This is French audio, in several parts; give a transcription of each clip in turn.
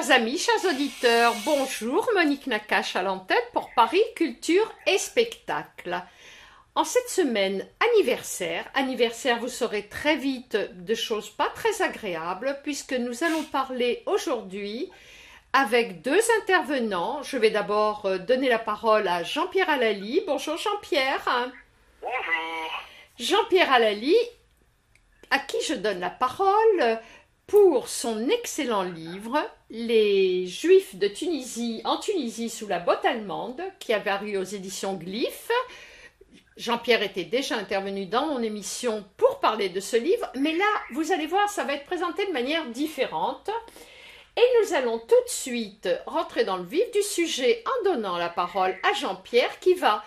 Chers amis, chers auditeurs, bonjour, Monique Nakache à l'antenne pour Paris Culture et Spectacle. En cette semaine anniversaire, vous saurez très vite de choses pas très agréables puisque nous allons parler aujourd'hui avec deux intervenants. Je vais d'abord donner la parole à Jean-Pierre Allali. Bonjour Jean-Pierre. Bonjour. Jean-Pierre Allali, à qui je donne la parole pour son excellent livre « Les Juifs de Tunisie en Tunisie sous la botte allemande » qui a paru aux éditions Glyph. Jean-Pierre était déjà intervenu dans mon émission pour parler de ce livre, mais là, vous allez voir, ça va être présenté de manière différente. Et nous allons tout de suite rentrer dans le vif du sujet en donnant la parole à Jean-Pierre qui va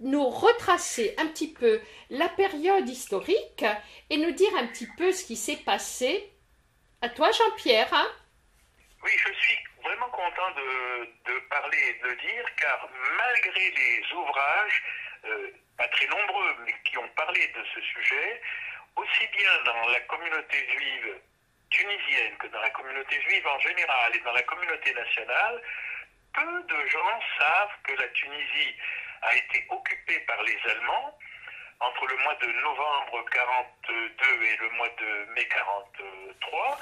nous retracer un petit peu la période historique et nous dire un petit peu ce qui s'est passé. À toi, Jean-Pierre. Oui, je suis vraiment content de parler et de le dire, car malgré les ouvrages, pas très nombreux, mais qui ont parlé de ce sujet, aussi bien dans la communauté juive tunisienne que dans la communauté juive en général et dans la communauté nationale, peu de gens savent que la Tunisie a été occupée par les Allemands entre le mois de novembre 42 et le mois de mai 43,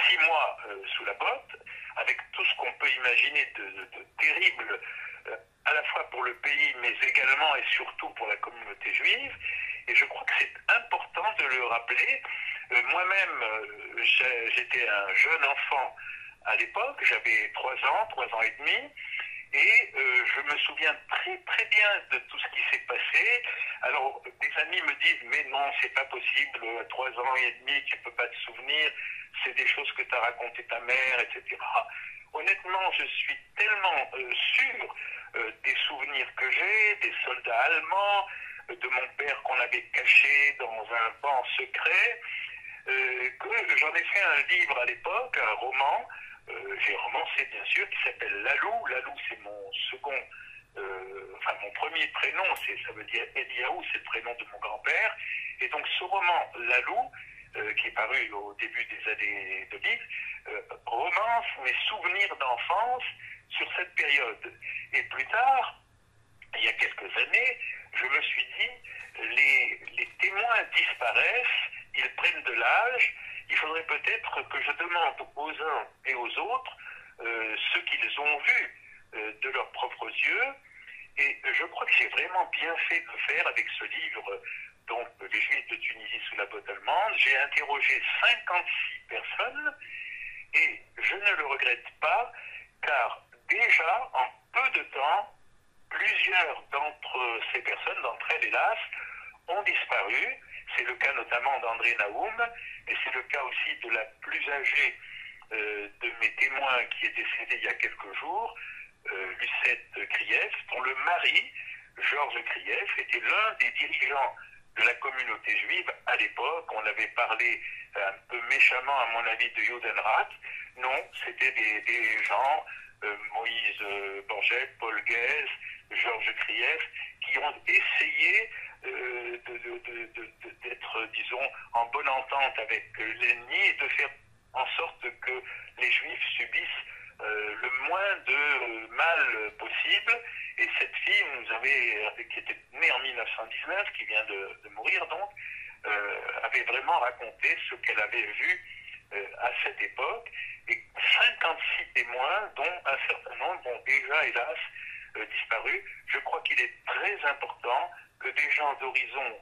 6 mois sous la botte, avec tout ce qu'on peut imaginer de terrible, à la fois pour le pays, mais également et surtout pour la communauté juive. Et je crois que c'est important de le rappeler. Moi-même, j'étais un jeune enfant à l'époque, j'avais 3 ans et demi, et je me souviens très très bien de tout ce qui s'est passé. Alors, des amis me disent, mais non, c'est pas possible, à 3 ans et demi, tu peux pas te souvenir, c'est des choses que t'as raconté ta mère, etc. Honnêtement, je suis tellement sûr des souvenirs que j'ai, des soldats allemands, de mon père qu'on avait caché dans un banc secret, que j'en ai fait un livre à l'époque, un roman, j'ai romancé bien sûr, qui s'appelle Lalou. Lalou, c'est mon second, mon premier prénom, ça veut dire Eliaou, c'est le prénom de mon grand-père. Et donc ce roman Lalou, qui est paru au début des années 2000, romance mes souvenirs d'enfance sur cette période. Et plus tard, il y a quelques années, je me suis dit, les témoins disparaissent, ils prennent de l'âge, il faudrait peut-être que je demande aux uns et aux autres ce qu'ils ont vu de leurs propres yeux. Et je crois que j'ai vraiment bien fait de faire avec ce livre, donc Les Juifs de Tunisie sous la botte allemande. J'ai interrogé 56 personnes et je ne le regrette pas, car déjà, en peu de temps, plusieurs d'entre ces personnes, d'entre elles hélas, ont disparu. C'est le cas notamment d'André Naoum, et c'est le cas aussi de la plus âgée de mes témoins qui est décédée il y a quelques jours, Lucette Krief, dont le mari, Georges Krief, était l'un des dirigeants de la communauté juive à l'époque. On avait parlé un peu méchamment, à mon avis, de Judenrat. Non, c'était des gens, Moïse Borgel, Paul Guez, Georges Krief, qui ont essayé d'être, disons, en bonne entente avec l'ennemi et de faire en sorte que les Juifs subissent le moins de mal possible. Et cette fille qui était née en 1919, qui vient de mourir donc, avait vraiment raconté ce qu'elle avait vu à cette époque. Et 56 témoins, dont un certain nombre ont déjà, hélas, disparu. Je crois qu'il est très important que des gens d'horizons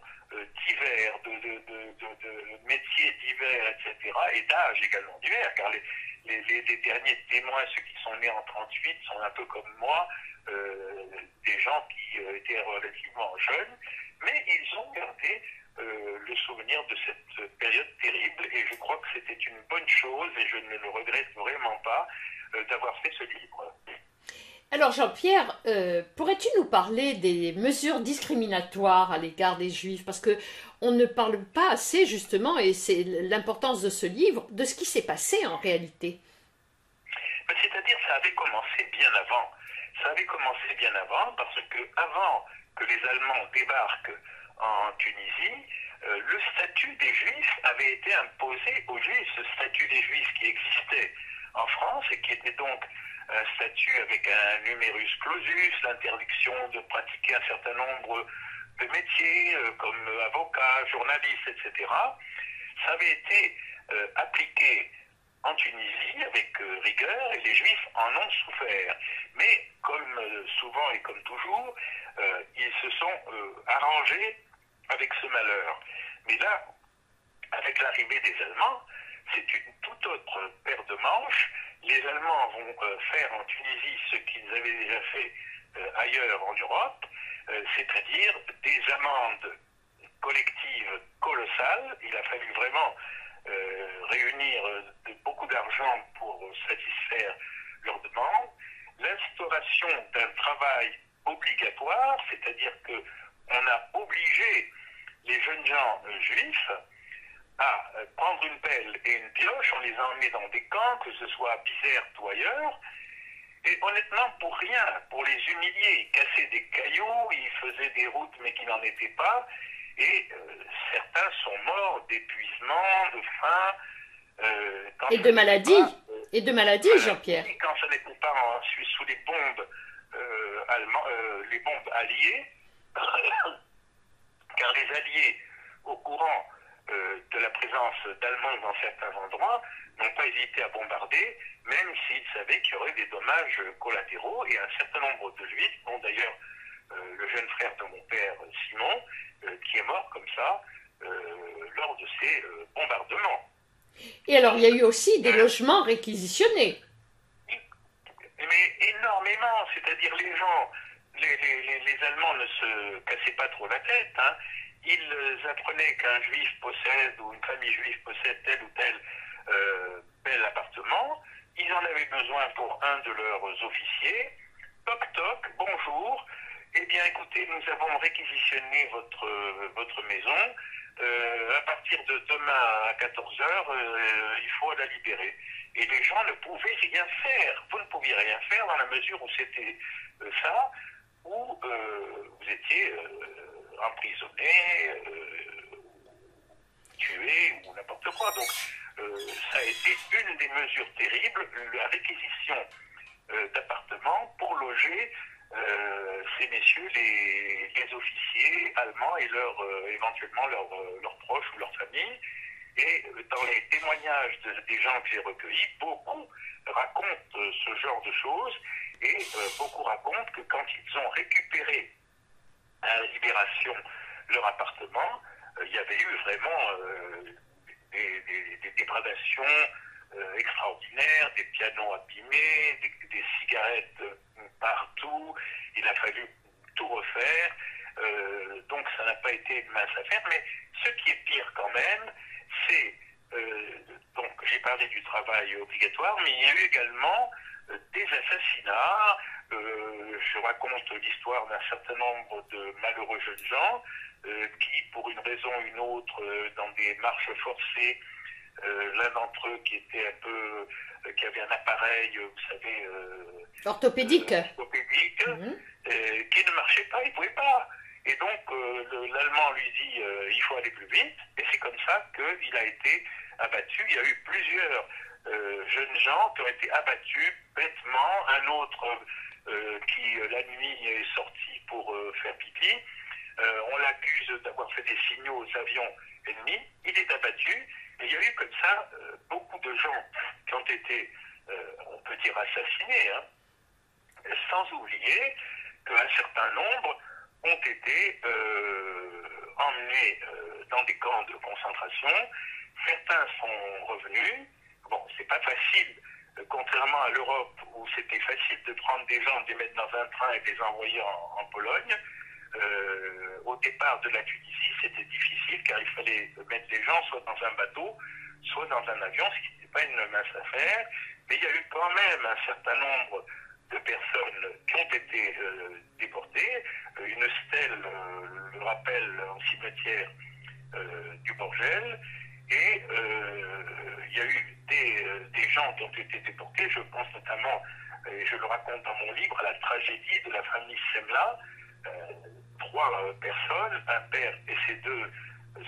divers, de métiers divers, etc., et d'âge également divers, car les derniers témoins, ceux qui sont nés en 38, sont un peu comme moi, des gens qui étaient relativement jeunes, mais ils ont gardé le souvenir de cette période terrible, et je crois que c'était une bonne chose, et je ne le regrette vraiment pas, d'avoir fait ce livre. Alors Jean-Pierre, pourrais-tu nous parler des mesures discriminatoires à l'égard des Juifs? Parce que on ne parle pas assez justement, et c'est l'importance de ce livre, de ce qui s'est passé en réalité. C'est-à-dire, ça avait commencé bien avant. Ça avait commencé bien avant parce que avant que les Allemands débarquent en Tunisie, le statut des Juifs avait été imposé aux Juifs. Ce statut des Juifs qui existait en France et qui était donc un statut avec un numerus clausus, l'interdiction de pratiquer un certain nombre de métiers comme avocat, journaliste, etc. Ça avait été appliqué en Tunisie avec rigueur et les Juifs en ont souffert. Mais comme souvent et comme toujours, ils se sont arrangés avec ce malheur. Mais là, avec l'arrivée des Allemands, c'est une toute autre paire de manches. Les Allemands vont faire en Tunisie ce qu'ils avaient déjà fait ailleurs en Europe, c'est-à-dire des amendes collectives colossales. Il a fallu vraiment réunir beaucoup d'argent pour satisfaire leurs demandes. L'instauration d'un travail obligatoire, c'est-à-dire qu'on a obligé les jeunes gens juifs à prendre une pelle et une pioche, on les a emmenés dans des camps, que ce soit à Bizerte ou ailleurs, et honnêtement pour rien, pour les humilier. Ils cassaient des cailloux, ils faisaient des routes mais qui n'en étaient pas, et certains sont morts d'épuisement, de faim. Et de maladie, et de maladie, Jean-Pierre. Quand ça n'était pas sous les bombes les bombes alliées, car les Alliés, au courant de la présence d'Allemands dans certains endroits, n'ont pas hésité à bombarder, même s'ils savaient qu'il y aurait des dommages collatéraux, et un certain nombre de Juifs, dont d'ailleurs le jeune frère de mon père, Simon, qui est mort comme ça lors de ces bombardements. Et alors, il y a eu aussi des logements réquisitionnés. Mais énormément, c'est-à-dire les gens, les Allemands ne se cassaient pas trop la tête, hein. Ils apprenaient qu'un juif possède, ou une famille juive possède tel ou tel bel appartement, ils en avaient besoin pour un de leurs officiers, toc toc, bonjour, eh bien écoutez, nous avons réquisitionné votre maison, à partir de demain à 14 heures, il faut la libérer. Et les gens ne pouvaient rien faire. Vous ne pouviez rien faire dans la mesure où c'était ça, où vous étiez emprisonné, tué ou n'importe quoi. Donc ça a été une des mesures terribles, la réquisition d'appartements pour loger ces messieurs, les officiers allemands et éventuellement leurs proches ou leurs familles. Et dans les témoignages des gens que j'ai recueillis, beaucoup racontent ce genre de choses et beaucoup racontent que quand ils ont récupéré à la libération leur appartement, il y avait eu vraiment des dégradations extraordinaires, des pianos abîmés, des cigarettes partout. Il a fallu tout refaire. Donc ça n'a pas été une mince affaire. Mais ce qui est pire quand même, c'est, donc j'ai parlé du travail obligatoire, mais il y a eu également des assassinats. Je raconte l'histoire d'un certain nombre de malheureux jeunes gens qui, pour une raison ou une autre, dans des marches forcées, l'un d'entre eux qui était qui avait un appareil, vous savez, orthopédique, qui ne marchait pas, il ne pouvait pas. Et donc l'Allemand lui dit il faut aller plus vite, et c'est comme ça qu'il a été abattu. Il y a eu plusieurs jeunes gens qui ont été abattus bêtement, un autre qui la nuit est sorti pour faire pipi. On l'accuse d'avoir fait des signaux aux avions ennemis, il est abattu, et il y a eu comme ça beaucoup de gens qui ont été, on peut dire, assassinés, hein, sans oublier qu'un certain nombre ont été emmenés dans des camps de concentration. Certains sont revenus. Bon, c'est pas facile, contrairement à l'Europe où c'était facile de prendre des gens, de les mettre dans un train et de les envoyer en Pologne. Au départ de la Tunisie, c'était difficile car il fallait mettre les gens soit dans un bateau, soit dans un avion, ce qui n'était pas une mince affaire. Mais il y a eu quand même un certain nombre de personnes qui ont été déportées. Une stèle le rappelle au cimetière du Bourgel. Et il y a eu des gens qui ont été déportés. Je pense notamment, et je le raconte dans mon livre, à la tragédie de la famille Semla. 3 personnes, un père et ses 2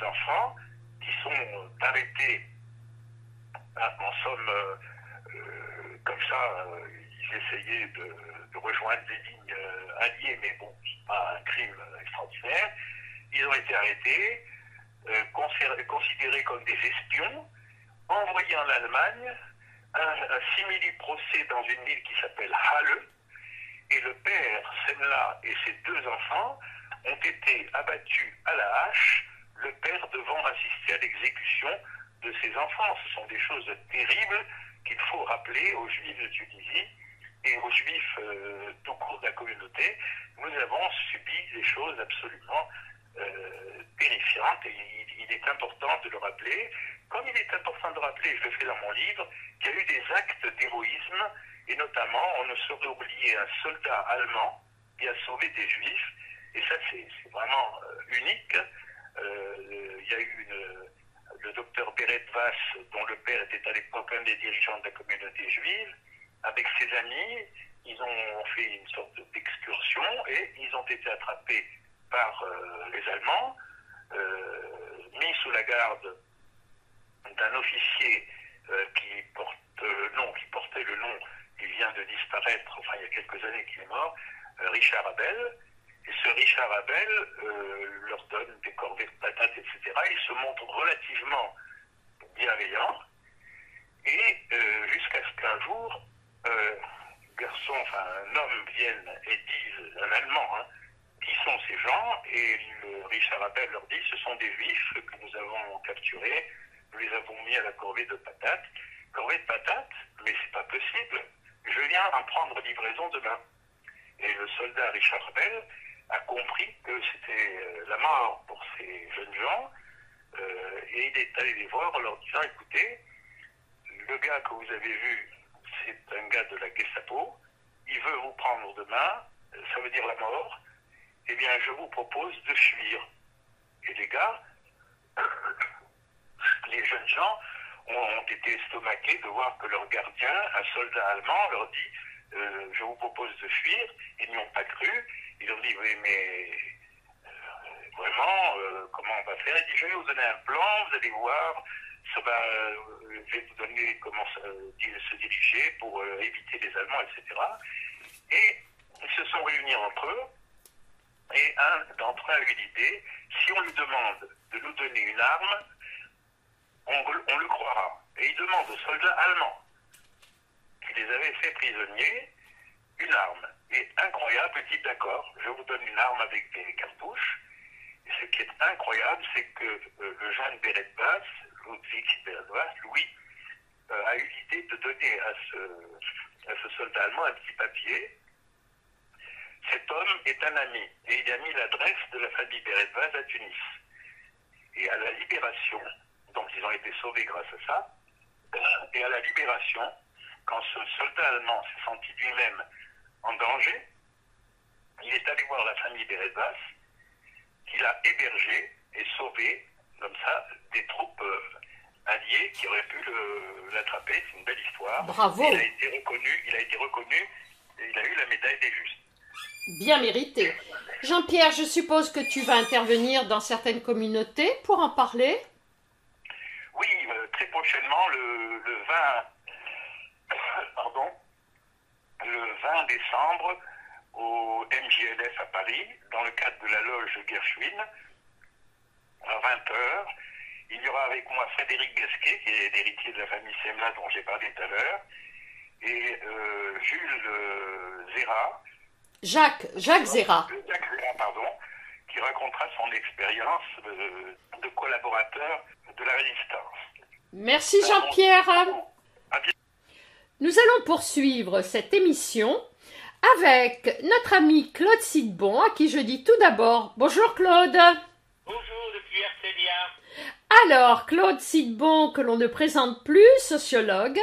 enfants, qui sont arrêtés, en somme, comme ça, ils essayaient de rejoindre les lignes alliées, mais bon, c'est pas un crime extraordinaire. Ils ont été arrêtés, considérés comme des espions, envoyés en Allemagne, un simili-procès dans une ville qui s'appelle Halle, et le père, Semla, et ses deux enfants ont été abattus à la hache, le père devant assister à l'exécution de ses enfants. Ce sont des choses terribles qu'il faut rappeler aux Juifs de Tunisie et aux Juifs tout court de la communauté. Nous avons subi des choses absolument terrifiantes et il est important de le rappeler. Comme il est important de rappeler, je le fais dans mon livre, qu'il y a eu des actes d'héroïsme et notamment, on ne saurait oublier un soldat allemand qui a sauvé des Juifs et ça c'est vraiment unique. Il y a eu le docteur Beret Vass, dont le père était à l'époque un des dirigeants de la communauté juive, avec ses amis, ils ont fait une sorte d'excursion et ils ont été attrapés par les Allemands, mis sous la garde d'un officier qui portait le nom, il vient de disparaître, enfin il y a quelques années qu'il est mort, Richard Abel. Et ce Richard Abel leur donne des corvées de patates, etc. Il se montre relativement bienveillant. Et jusqu'à ce qu'un jour, un homme vienne et dise, un Allemand, qui sont ces gens, et Richard Abel leur dit, ce sont des Juifs que nous avons capturés, nous les avons mis à la corvée de patates. Corvée de patates, mais c'est pas possible, je viens en prendre livraison demain. Et le soldat Richard Abel a compris que c'était la mort pour ces jeunes gens, et il est allé les voir en leur disant, écoutez, le gars que vous avez vu, c'est un gars de la Gestapo, il veut vous prendre demain, ça veut dire la mort, eh bien je vous propose de fuir. Et les gars, les jeunes gens ont été estomaqués de voir que leur gardien, un soldat allemand, leur dit je vous propose de fuir. Ils n'y ont pas cru. Ils ont dit oui, mais vraiment, comment on va faire? Il dit je vais vous donner un plan, vous allez voir, ça va, je vais vous donner comment se diriger pour éviter les Allemands, etc. Et ils se sont réunis entre eux. Et un d'entre eux a eu l'idée, si on lui demande de nous donner une arme, on le croira. Et il demande aux soldats allemands qui les avaient fait prisonniers une arme. Et incroyable, il dit d'accord, je vous donne une arme avec des cartouches. Et ce qui est incroyable, c'est que le jeune Beret Vass, Ludwig Beret Vass, Louis, a eu l'idée de donner à ce soldat allemand un petit papier. Cet homme est un ami et il a mis l'adresse de la famille Beret Vass à Tunis. Et à la libération, donc ils ont été sauvés grâce à ça, et à la libération, quand ce soldat allemand s'est senti lui-même en danger, il est allé voir la famille Beret Vass, qu'il a hébergé et sauvé, comme ça, des troupes alliées qui auraient pu l'attraper. C'est une belle histoire. Bravo. Il a été reconnu et il a eu la médaille des Justes. Bien mérité. Jean-Pierre, je suppose que tu vas intervenir dans certaines communautés pour en parler? Oui, très prochainement, le 20 décembre, au MJLF à Paris, dans le cadre de la loge Gershwin, à 20h, il y aura avec moi Frédéric Gasquet, qui est l'héritier de la famille Semla dont j'ai parlé tout à l'heure, et Jules Zera. Jacques Zera. Jacques Zera, pardon, qui racontera son expérience de collaborateur de la résistance. Merci Jean-Pierre. Nous allons poursuivre cette émission avec notre ami Claude Sidbon, à qui je dis tout d'abord bonjour Claude. Bonjour depuis Herzliya. Alors Claude Sidbon, que l'on ne présente plus, sociologue,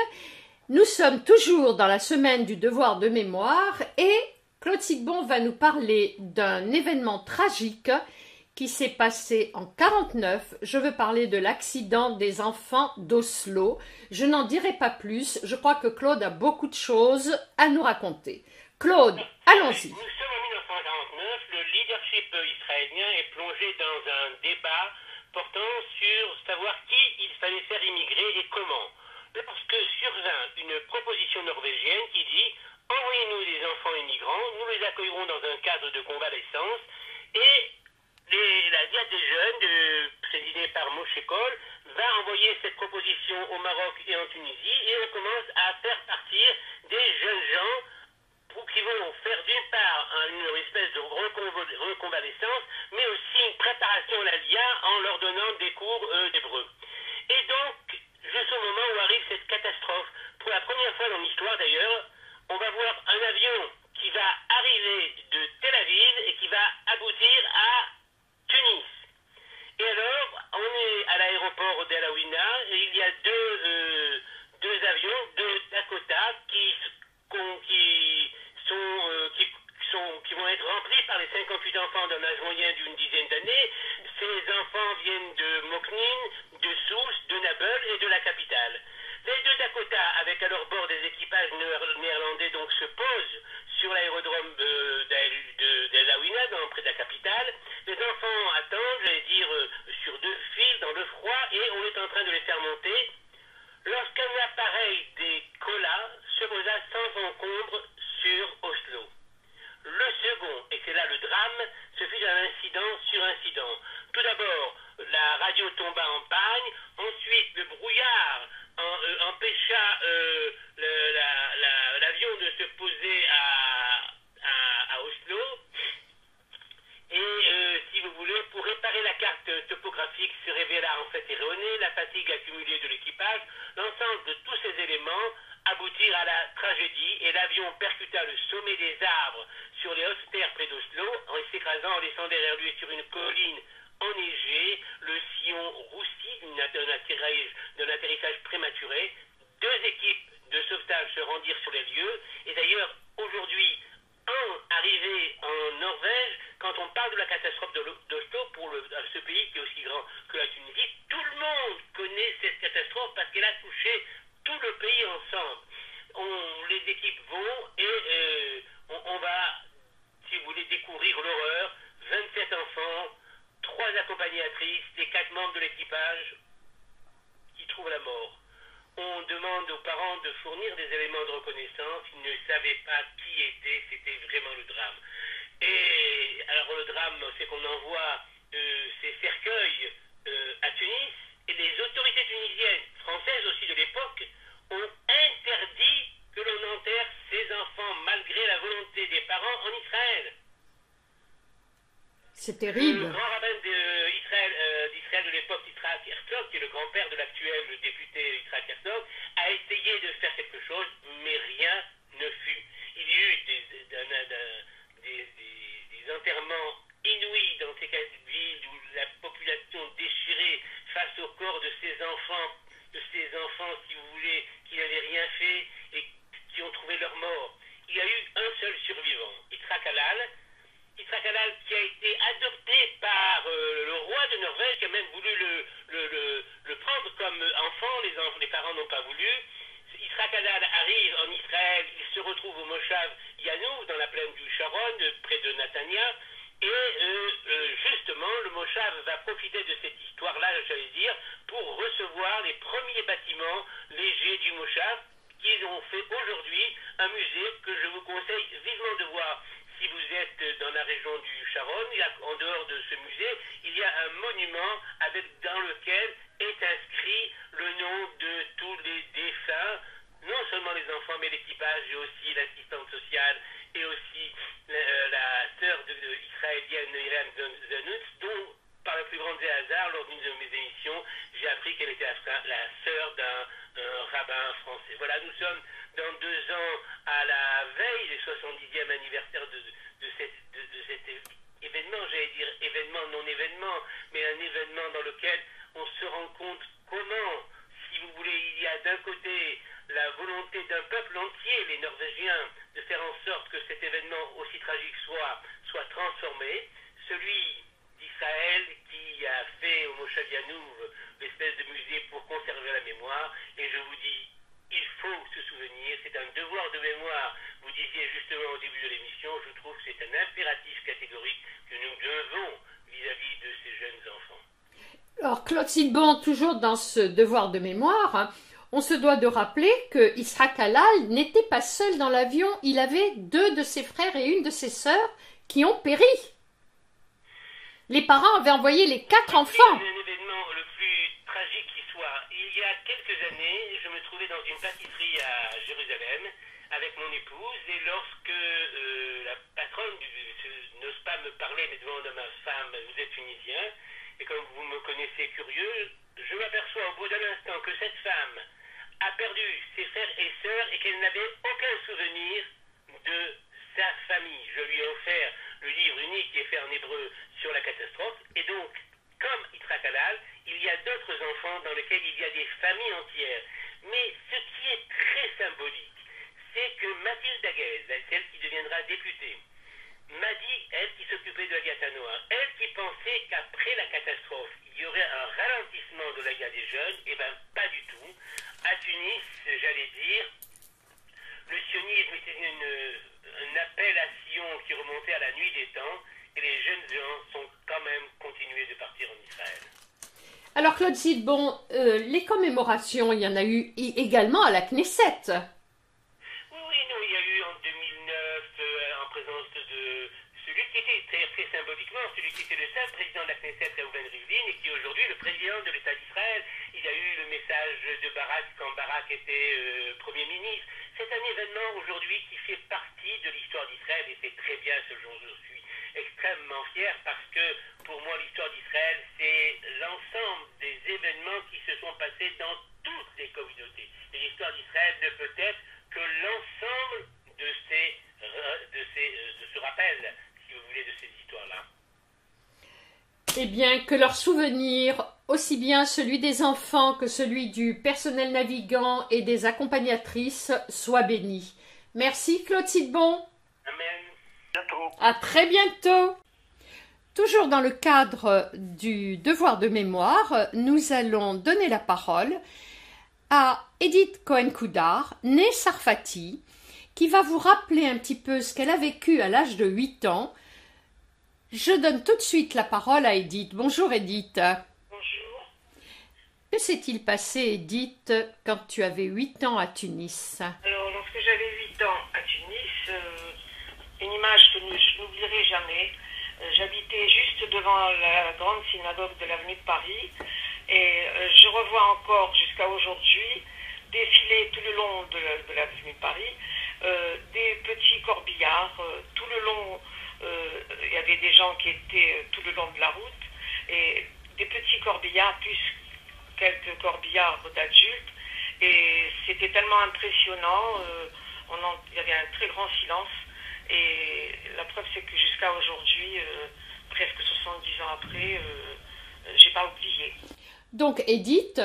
nous sommes toujours dans la semaine du devoir de mémoire et Claude Sidbon va nous parler d'un événement tragique qui s'est passé en 1949. Je veux parler de l'accident des enfants d'Oslo. Je n'en dirai pas plus. Je crois que Claude a beaucoup de choses à nous raconter. Claude, allons-y. Nous sommes en 1949. Le leadership israélien est plongé dans un débat portant sur savoir qui il fallait faire immigrer et comment. lorsque survint une proposition norvégienne qui dit envoyez-nous des enfants immigrants, nous les accueillerons dans un cadre de convalescence et la Diète des Jeunes, présidée par Moshe Kol, va envoyer cette proposition au Maroc et en Tunisie et on commence à faire partir des jeunes gens qui vont faire d'une part une espèce de reconvalescence, mais aussi une préparation à l'Aliyah en leur donnant des cours d'hébreu. Et donc, jusqu'au moment où arrive cette catastrophe, pour la première fois dans l'histoire d'ailleurs, on va voir un avion qui va arriver de Tel Aviv et qui va aboutir à Tunis. Et alors, on est à l'aéroport d'El Aouina et il y a deux avions de Dakota qui vont être remplis par les 58 enfants d'un âge moyen d'une dizaine d'années. Ces enfants viennent de Moknin, de Sousse, de Nabel et de la capitale. Les deux Dakota, avec à leur bord des équipages néerlandais, donc se posent sur l'aérodrome d'El Aouina, près de la capitale. Les enfants attendent, j'allais dire, sur deux fils, dans le froid, et on est en train de les faire monter. Lorsqu'un appareil des Colas se posa sans encombre sur Oslo. Le second, et c'est là le drame, ce fut un incident sur incident. Tout d'abord, la radio tomba en panne, ensuite le brouillard empêcha l'avion de se poser à Oslo. Et si vous voulez, pour réparer la carte topographique se révéla en fait erronée, la fatigue accumulée de l'équipage, l'ensemble de tous ces éléments aboutirent à la tragédie et l'avion percuta le sommet des arbres sur les hautes terres près d'Oslo en s'écrasant, en laissant derrière lui sur une colline enneigée le sillon roussi d'un atterrissage prématuré. Deux équipes de sauvetage se rendirent sur les lieux et d'ailleurs aujourd'hui, arrivé en Norvège, quand on parle de la catastrophe d'Oslo pour ce pays qui est aussi grand que la Tunisie, tout le monde connaît cette catastrophe parce qu'elle a touché tout le pays ensemble. Les équipes vont et on va, si vous voulez, découvrir l'horreur. 27 enfants, 3 accompagnatrices et 4 membres de l'équipage qui trouvent la mort. On demande aux parents de fournir des éléments de reconnaissance. Ils ne savaient pas qui était, c'était vraiment le drame. Et alors le drame, c'est qu'on envoie ces cercueils à Tunis et les autorités tunisiennes, françaises aussi de l'époque, ont interdit que l'on enterre ces enfants malgré la volonté des parents en Israël. C'est terrible. Le grand rabbin d'Israël de l'époque, Yitzhak Herzog, qui est le grand-père de l'actuel député Yitzhak Herzog, a essayé de faire quelque chose, mais rien ne fut. Il y a eu des enterrements inouïs dans ces villes où la population déchirée face au corps de ces enfants, si vous voulez, qui n'avaient rien fait et qui ont trouvé leur mort. Il y a eu un seul survivant, Yitzhak Halal, qui a été adopté par le roi de Norvège, qui a même voulu le prendre comme enfant. Les parents n'ont pas voulu. Yitzhak Halal arrive en Israël, il se retrouve au Moshav Yanou, dans la plaine du Sharon, près de Natania. Et justement, le Moshav va profiter de cette histoire-là, j'allais dire, pour recevoir les premiers bâtiments légers du Moshav, qui ont fait aujourd'hui un musée que je vous conseille vivement de voir. Si vous êtes dans la région du Sharon, en dehors de ce musée, il y a un monument dans lequel est inscrit le nom de tous les défunts, non seulement les enfants, mais l'équipage et aussi l'assistante sociale et aussi la sœur israélienne Irem Zanutz, dont, par le plus grand des hasards, lors d'une de mes émissions, j'ai appris qu'elle était la sœur d'un rabbin français. Voilà, nous sommes dans 2 ans à la veille des 70e anniversaire de cet événement, j'allais dire événement, non-événement, mais un événement dans lequel on se rend compte comment, si vous voulez, il y a d'un côté la volonté d'un peuple entier, les Norvégiens, de faire en sorte que cet événement aussi tragique soit transformé, celui d'Israël qui a fait au Moshav Yanouv l'espèce de musée pour conserver la mémoire, et je vous dis, il faut se souvenir, c'est un devoir de mémoire. Vous disiez justement au début de l'émission, je trouve que c'est un impératif catégorique que nous devons vis-à-vis de ces jeunes enfants. Alors Claude Silban, toujours dans ce devoir de mémoire, hein, On se doit de rappeler que Yitzhak Halal n'était pas seul dans l'avion, il avait 2 de ses frères et une de ses sœurs qui ont péri. Les parents avaient envoyé les 4 enfants. Un événement le plus tragique qui soit. Il y a quelques années, je me trouvais dans une pâtisserie à Jérusalem avec mon épouse et lorsque la patronne n'ose pas me parler mais demande à ma femme, vous êtes tunisien, et comme vous me connaissez curieux, je m'aperçois au bout d'un instant que cette femme a perdu ses frères et sœurs et qu'elle n'avait aucun souvenir de sa famille. Je lui ai offert le livre unique qui est fait en hébreu sur la catastrophe et donc, comme Yitzhak Halal, il y a d'autres enfants dans lesquels il y a des familles entières. Mais ce qui est très symbolique, c'est que Mathilde Aguez, celle qui deviendra députée, m'a dit, elle qui s'occupait de la Gatanoa, elle qui pensait qu'après la catastrophe, il y aurait un ralentissement de la guerre des jeunes, eh bien pas du tout. À Tunis, j'allais dire, le sionisme était une appellation qui remontait à la nuit des temps, et les jeunes gens sont quand même continués de partir en Israël. Alors Claude Zidbon, les commémorations, il y en a eu également à la Knesset. Oui, non, il y a eu en 2009, en présence de celui qui était, très symboliquement, celui qui était le seul président de la Knesset, Reuven Rivlin, et qui est aujourd'hui le président de l'État d'Israël. Il y a eu le message de Barak quand Barak était Premier ministre. C'est un événement aujourd'hui qui fait partie de l'histoire d'Israël, et c'est très bien ce dont je suis extrêmement fier, parce que pour moi l'histoire d'Israël, c'est l'ensemble des événements qui se sont passés dans toutes les communautés. Et l'histoire d'Israël ne peut être que l'ensemble de ce rappel, si vous voulez, de ces histoires-là. Eh bien, que leur souvenir, aussi bien celui des enfants que celui du personnel navigant et des accompagnatrices, soit béni. Merci Claude Zidbon. Amen. Bientôt. À très bientôt. Toujours dans le cadre du devoir de mémoire, nous allons donner la parole à Edith Cohen-Coudard, née Sarfati, qui va vous rappeler un petit peu ce qu'elle a vécu à l'âge de 8 ans. Je donne tout de suite la parole à Edith. Bonjour Edith. Bonjour. Que s'est-il passé, Edith, quand tu avais 8 ans à Tunis? Alors, lorsque j'avais 8 ans à Tunis, une image que je n'oublierai jamais, j'habitais juste devant la grande synagogue de l'avenue de Paris et je revois encore jusqu'à aujourd'hui défiler tout le long de l'avenue de Paris des petits corbillards, tout le long, il y avait des gens qui étaient tout le long de la route et des petits corbillards plus quelques corbillards d'adultes et c'était tellement impressionnant, il y avait un très grand silence et la preuve c'est que jusqu'à aujourd'hui, presque 70 ans après, j'ai pas oublié. Donc Edith,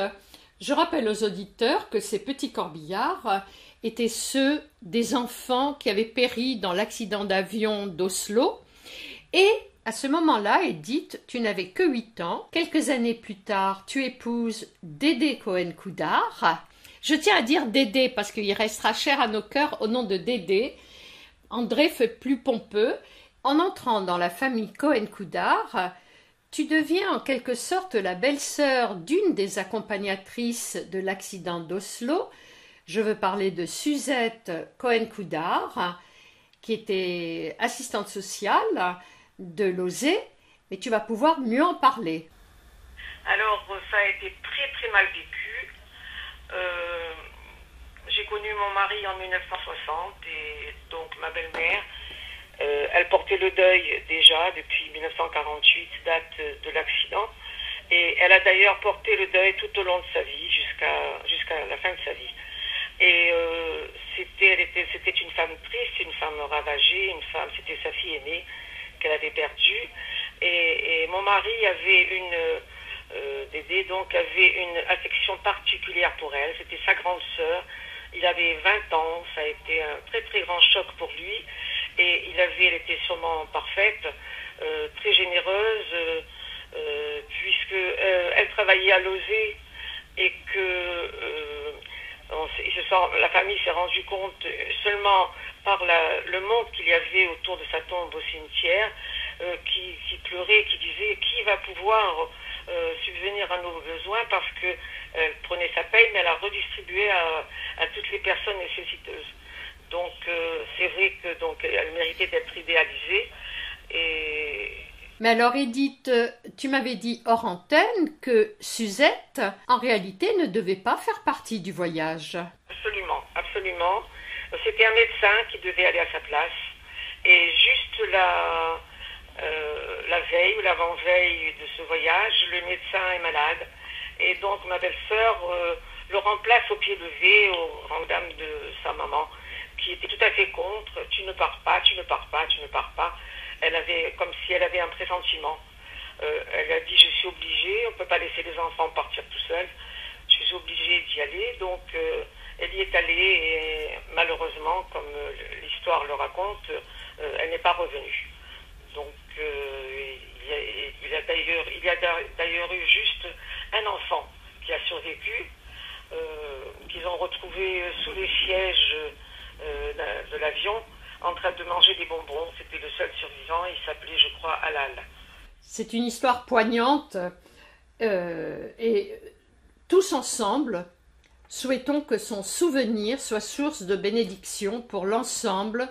je rappelle aux auditeurs que ces petits corbillards étaient ceux des enfants qui avaient péri dans l'accident d'avion d'Oslo. Et à ce moment-là, Edith, tu n'avais que 8 ans. Quelques années plus tard, tu épouses Dédé Cohen-Coudard. Je tiens à dire Dédé parce qu'il restera cher à nos cœurs au nom de Dédé. André fait plus pompeux. En entrant dans la famille Cohen-Coudard, tu deviens en quelque sorte la belle-sœur d'une des accompagnatrices de l'accident d'Oslo. Je veux parler de Suzette Cohen-Coudard, qui était assistante sociale de Lozé, mais tu vas pouvoir mieux en parler. Alors, ça a été très très mal vécu. J'ai connu mon mari en 1960 et donc ma belle-mère, elle portait le deuil déjà depuis 1948, date de l'accident. Et elle a d'ailleurs porté le deuil tout au long de sa vie, jusqu'à la fin de sa vie. Et c'était une femme triste, une femme ravagée, c'était sa fille aînée qu'elle avait perdue. Et mon mari avait Dédé donc avait une affection particulière pour elle. C'était sa grande sœur. Il avait 20 ans, ça a été un très très grand choc pour lui. Et elle était sûrement parfaite, très généreuse, puisque elle travaillait à Lozé et que la famille s'est rendue compte seulement par le monde qu'il y avait autour de sa tombe au cimetière, qui pleurait, qui disait qui va pouvoir subvenir à nos besoins parce qu'elle prenait sa paye, mais elle a redistribué à toutes les personnes nécessiteuses. Donc c'est vrai que donc elle méritait d'être idéalisée. Mais alors Edith, tu m'avais dit hors antenne que Suzette, en réalité, ne devait pas faire partie du voyage. Absolument, absolument. C'était un médecin qui devait aller à sa place. Et juste la veille ou l'avant-veille de ce voyage, le médecin est malade. Et donc ma belle-sœur le remplace au pied levé, au rang d'âme de sa maman, qui était tout à fait contre. Tu ne pars pas, tu ne pars pas, tu ne pars pas. Elle avait, comme si elle avait un pressentiment. Elle a dit, je suis obligée, on ne peut pas laisser les enfants partir tout seuls. Je suis obligée d'y aller. Donc, elle y est allée et malheureusement, comme l'histoire le raconte, elle n'est pas revenue. Donc, il y a d'ailleurs eu juste un enfant qui a survécu, qu'ils ont retrouvé sous les sièges de l'avion, en train de manger des bonbons. C'était le seul survivant, il s'appelait, je crois, Alal. C'est une histoire poignante et tous ensemble, souhaitons que son souvenir soit source de bénédiction pour l'ensemble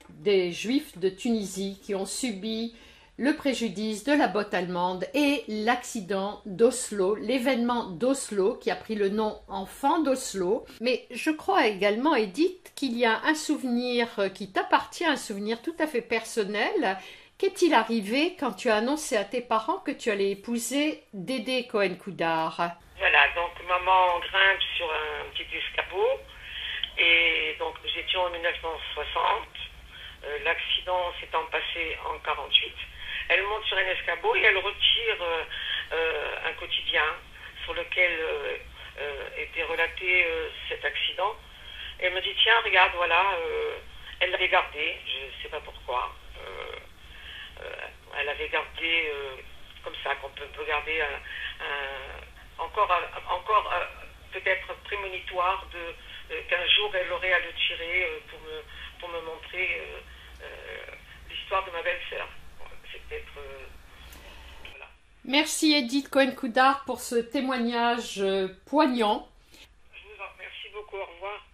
des Juifs de Tunisie qui ont subi le préjudice de la botte allemande et l'accident d'Oslo, l'événement d'Oslo qui a pris le nom Enfant d'Oslo. Mais je crois également, Edith, qu'il y a un souvenir qui t'appartient, un souvenir tout à fait personnel. Qu'est-il arrivé quand tu as annoncé à tes parents que tu allais épouser Dédé Cohen-Coudard? Voilà, donc maman grimpe sur un petit escabeau et donc nous étions en 1960, l'accident s'étant passé en 48. Elle monte sur un escabeau et elle retire un quotidien sur lequel était relaté cet accident. Et elle me dit, tiens, regarde, voilà, elle l'avait gardé, je ne sais pas pourquoi. Elle avait gardé, comme ça, qu'on peut garder encore peut-être prémonitoire qu'un jour elle aurait à le tirer pour me montrer l'histoire de ma belle-sœur. C'est peut-être... voilà. Merci Edith Cohen-Coudard pour ce témoignage poignant. Je vous en remercie beaucoup, au revoir.